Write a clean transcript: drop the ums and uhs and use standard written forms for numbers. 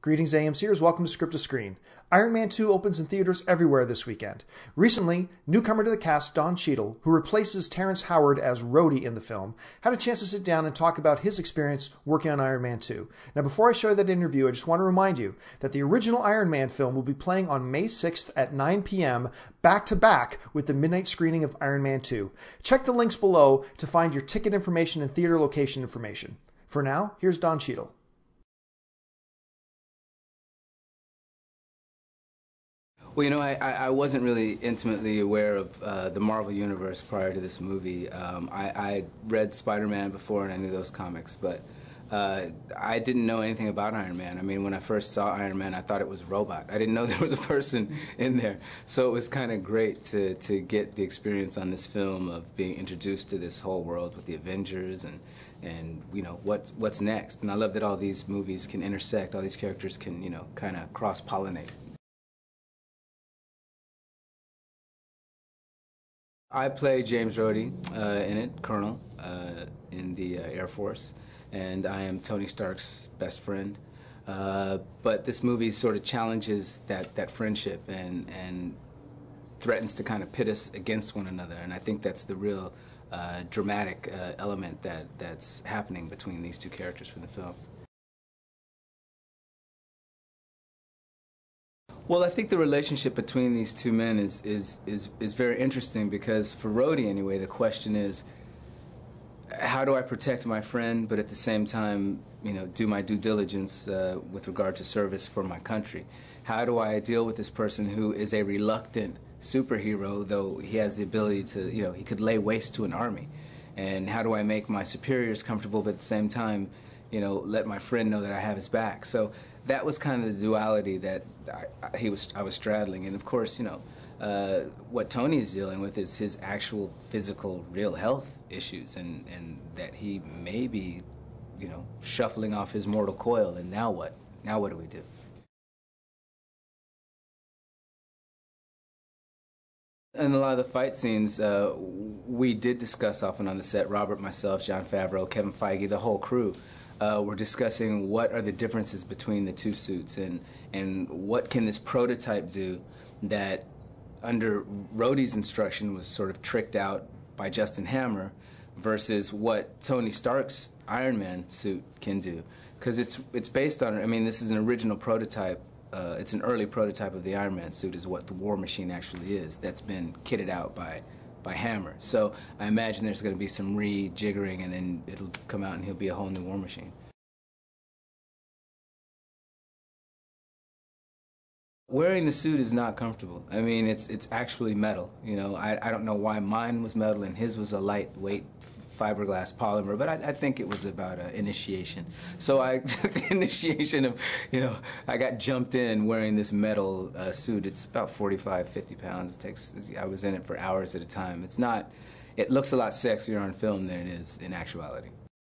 Greetings AMCers, welcome to Script to Screen. Iron Man 2 opens in theaters everywhere this weekend. Recently, newcomer to the cast Don Cheadle, who replaces Terrence Howard as Rhodey in the film, had a chance to sit down and talk about his experience working on Iron Man 2. Now before I show you that interview, I just want to remind you that the original Iron Man film will be playing on May 6th at 9 p.m. back-to-back with the midnight screening of Iron Man 2. Check the links below to find your ticket information and theater location information. For now, here's Don Cheadle. Well, you know, I wasn't really intimately aware of the Marvel Universe prior to this movie. I read Spider-Man before and I knew those comics, but I didn't know anything about Iron Man. I mean, when I first saw Iron Man, I thought it was a robot. I didn't know there was a person in there. So it was kind of great to get the experience on this film of being introduced to this whole world with the Avengers and you know, what's next. And I love that all these movies can intersect, all these characters can, you know, kind of cross-pollinate. I play James Rhodey in it, Colonel, in the Air Force, and I am Tony Stark's best friend. But this movie sort of challenges that friendship and threatens to kind of pit us against one another, and I think that's the real dramatic element that's happening between these two characters from the film. Well, I think the relationship between these two men is very interesting because for Rhodey anyway, the question is, how do I protect my friend, but at the same time, you know, do my due diligence with regard to service for my country? How do I deal with this person who is a reluctant superhero, though he has the ability to, you know, he could lay waste to an army? And how do I make my superiors comfortable, but at the same time, you know, let my friend know that I have his back? So that was kind of the duality that I was straddling. And of course, you know, what Tony is dealing with is his actual physical, real health issues, and that he may be, you know, shuffling off his mortal coil. And now what? Now what do we do? In a lot of the fight scenes, we did discuss often on the set, Robert, myself, Jon Favreau, Kevin Feige, the whole crew. We're discussing what are the differences between the two suits and what can this prototype do that under Rhodey's instruction was sort of tricked out by Justin Hammer versus what Tony Stark's Iron Man suit can do. Because it's based on, I mean, this is an original prototype. It's an early prototype of the Iron Man suit is what the War Machine actually is that's been kitted out by Hammer. So I imagine there's going to be some rejiggering and then it'll come out and he'll be a whole new War Machine. Wearing the suit is not comfortable. I mean, it's actually metal. You know, I don't know why mine was metal and his was a lightweight fiberglass polymer, but I think it was about initiation. So I took the initiation of, you know, I got jumped in wearing this metal suit. It's about 45, 50 pounds. I was in it for hours at a time. It looks a lot sexier on film than it is in actuality.